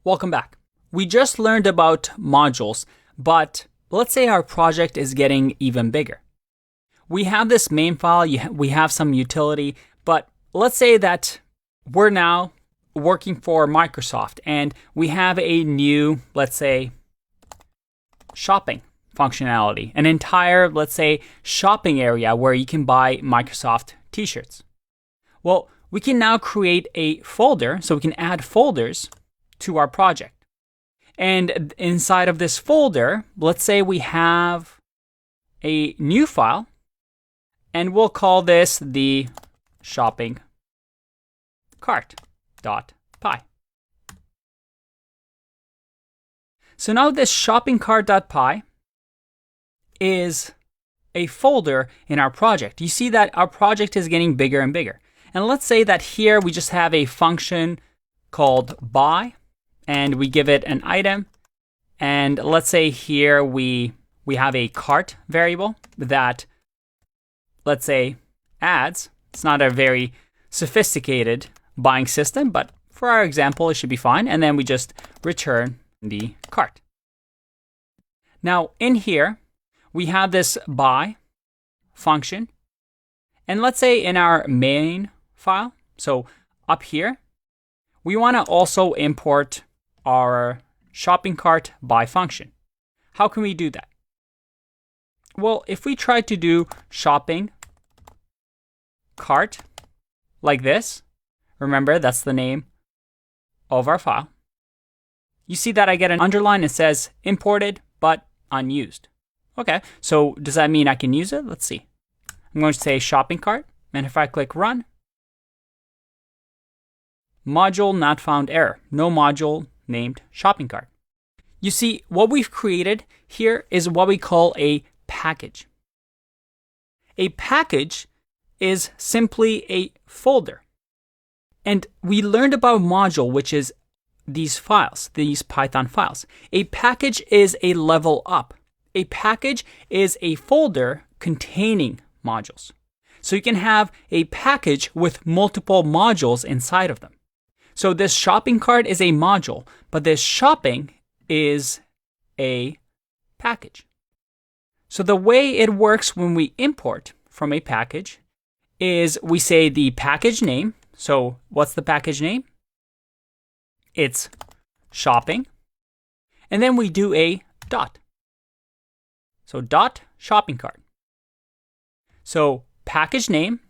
Welcome back. We just learned about modules, but let's say our project is getting even bigger. We have this main file, we have some utility, but let's say that we're now working for Microsoft and we have a new, let's say, shopping functionality, an entire, let's say, shopping area where you can buy Microsoft t-shirts. Well, we can now create a folder, so we can add folders to our project. And inside of this folder, let's say we have a new file, and we'll call this the shopping cart.py. So now this shopping cart.py is a folder in our project. You see that our project is getting bigger and bigger. And let's say that here we just have a function called buy, and we give it an item. And let's say here we have a cart variable that, let's say, adds. It's not a very sophisticated buying system, but for our example, it should be fine. And then we just return the cart. Now in here, we have this buy function. And let's say in our main file, so up here, we want to also import our shopping cart buy function. How can we do that? Well, if we try to do shopping cart like this, remember that's the name of our file, you see that I get an underline. It says imported but unused. Okay, so does that mean I can use it? Let's see. I'm going to say shopping cart, and if I click run, module not found error. No module named shopping cart. You see, what we've created here is what we call a package. A package is simply a folder. And we learned about module, which is these files, these Python files. A package is a level up. A package is a folder containing modules. So you can have a package with multiple modules inside of them. So this shopping cart is a module, but this shopping is a package. So the way it works when we import from a package is we say the package name. So what's the package name? It's shopping. And then we do a dot. So dot shopping cart. So package name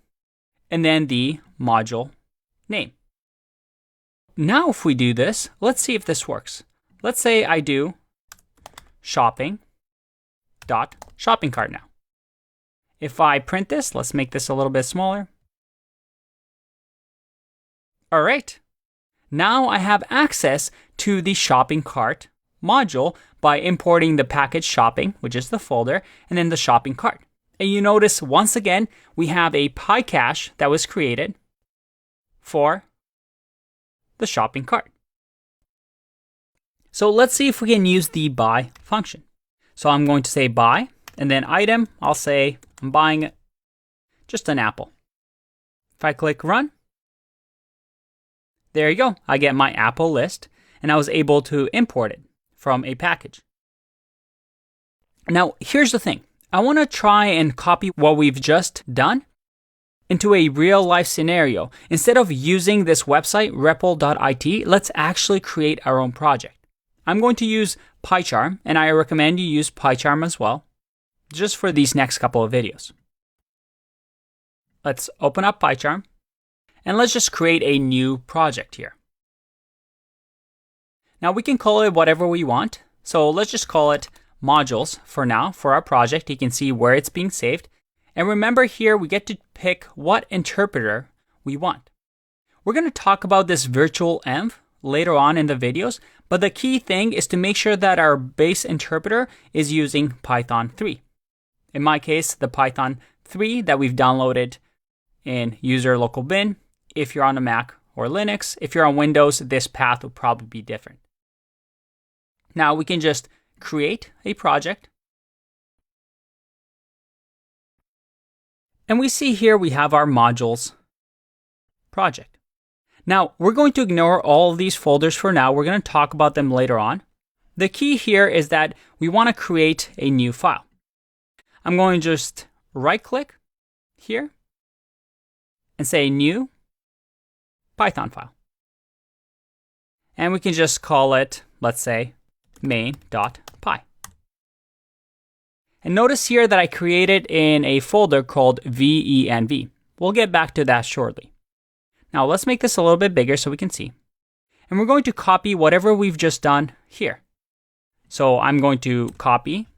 and then the module name. Now if we do this, let's see if this works. Let's say I do shopping dot shopping cart now. If I print this, let's make this a little bit smaller. All right. Now I have access to the shopping cart module by importing the package shopping, which is the folder, and then the shopping cart. And you notice once again, we have a PyCache that was created for the shopping cart. So let's see if we can use the buy function. So I'm going to say buy, and then item, I'll say I'm buying just an apple. If I click run, there you go. I get my apple list, and I was able to import it from a package. Now, here's the thing. I want to try and copy what we've just done into a real life scenario. Instead of using this website, repl.it, let's actually create our own project. I'm going to use PyCharm, and I recommend you use PyCharm as well, just for these next couple of videos. Let's open up PyCharm, and let's just create a new project here. Now we can call it whatever we want. So let's just call it modules for now for our project. You can see where it's being saved. And remember here, we get to pick what interpreter we want. We're going to talk about this virtual env later on in the videos, but the key thing is to make sure that our base interpreter is using Python 3. In my case, the Python 3 that we've downloaded in user local bin. If you're on a Mac or Linux, if you're on Windows, this path will probably be different. Now we can just create a project. And we see here we have our modules project. Now, we're going to ignore all of these folders for now. We're going to talk about them later on. The key here is that we want to create a new file. I'm going to just right-click here and say New Python file. And we can just call it, let's say, main.py. And notice here that I created in a folder called venv. We'll get back to that shortly. Now let's make this a little bit bigger so we can see. And we're going to copy whatever we've just done here. So I'm going to copy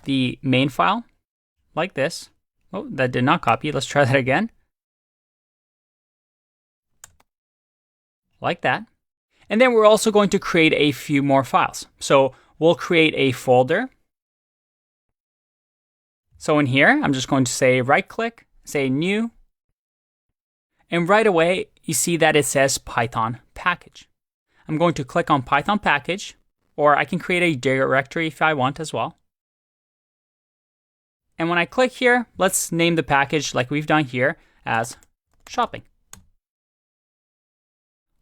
the main file like this. Oh, that did not copy. Let's try that again. Like that. And then we're also going to create a few more files. So we'll create a folder. So in here, I'm just going to say right-click, say New. And right away, you see that it says Python package. I'm going to click on Python package, or I can create a directory if I want as well. And when I click here, let's name the package like we've done here as shopping.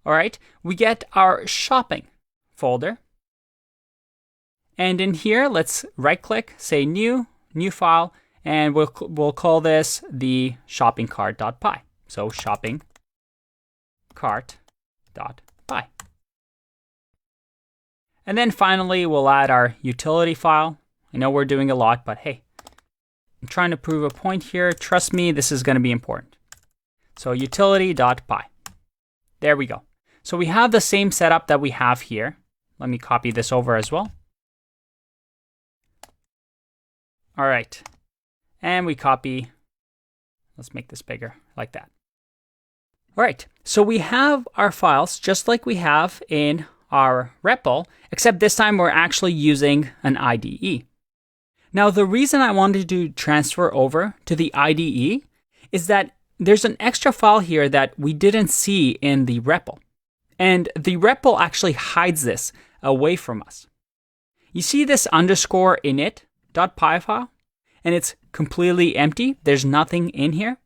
All right, we get our shopping folder. And in here, let's right-click, say New file, and we'll call this the shopping cart.py. So shopping cart.py. And then finally, we'll add our utility file. I know we're doing a lot, but hey, I'm trying to prove a point here. Trust me, this is going to be important. So utility.py. There we go. So we have the same setup that we have here. Let me copy this over as well. All right. And we copy. Let's make this bigger like that. All right. So we have our files just like we have in our REPL, except this time we're actually using an IDE. Now, the reason I wanted to transfer over to the IDE is that there's an extra file here that we didn't see in the REPL. And the REPL actually hides this away from us. You see this underscore init.py file? And it's completely empty. There's nothing in here.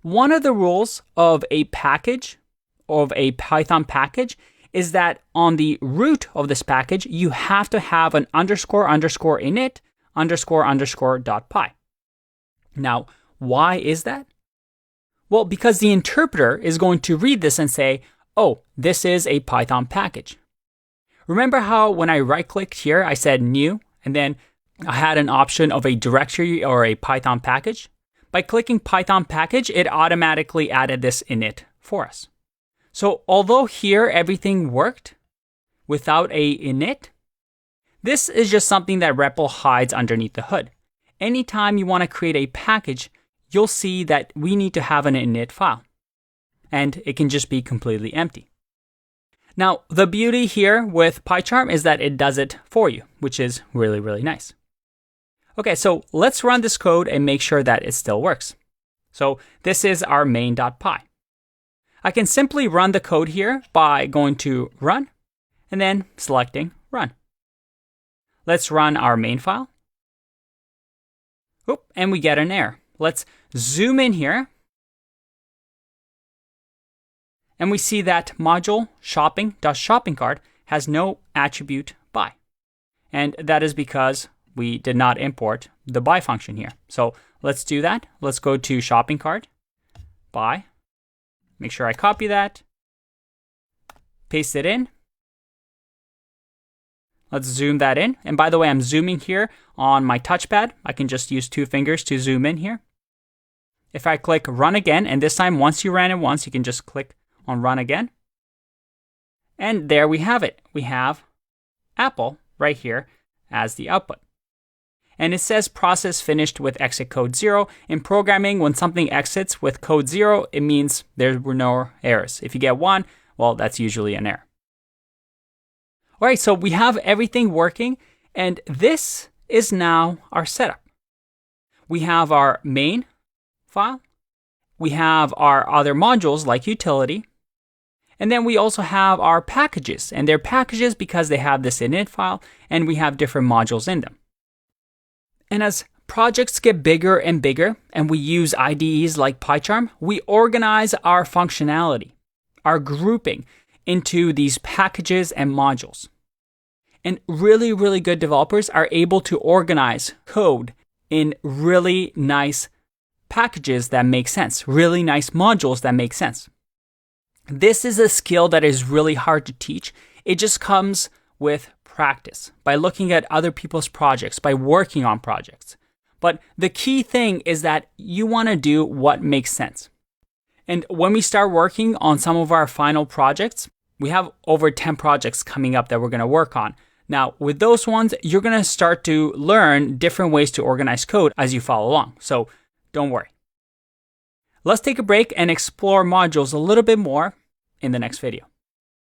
One of the rules of a package, of a Python package, is that on the root of this package, you have to have an underscore init __.py. Now, why is that? Well, because the interpreter is going to read this and say, oh, this is a Python package. Remember how when I right-clicked here, I said New, and then I had an option of a directory or a Python package? By clicking Python package, it automatically added this init for us. So although here everything worked without a init, this is just something that REPL hides underneath the hood. Anytime you want to create a package, you'll see that we need to have an init file. And it can just be completely empty. Now, the beauty here with PyCharm is that it does it for you, which is really, really nice. Okay, so let's run this code and make sure that it still works. So this is our main.py. I can simply run the code here by going to run and then selecting run. Let's run our main file. Oop, and we get an error. Let's zoom in here. And we see that module shopping.shoppingcart has no attribute by. And that is because we did not import the by function here. So let's do that. Let's go to shopping cart, by. Make sure I copy that. Paste it in. Let's zoom that in. And by the way, I'm zooming here on my touchpad. I can just use 2 fingers to zoom in here. If I click run again, and this time once you ran it once, you can just click on run again. And there we have it. We have Apple right here as the output. And it says process finished with exit code 0. In programming, when something exits with code 0, it means there were no errors. If you get 1, well, that's usually an error. All right, so we have everything working, and this is now our setup. We have our main file. We have our other modules like utility. And then we also have our packages, and they're packages because they have this init file, and we have different modules in them. And as projects get bigger and bigger and we use IDEs like PyCharm, we organize our functionality, our grouping into these packages and modules. And really, really good developers are able to organize code in really nice packages that make sense, really nice modules that make sense. This is a skill that is really hard to teach. It just comes with practice, by looking at other people's projects, by working on projects. But the key thing is that you want to do what makes sense. And when we start working on some of our final projects, we have over 10 projects coming up that we're going to work on. Now, with those ones, you're going to start to learn different ways to organize code as you follow along. So don't worry. Let's take a break and explore modules a little bit more in the next video.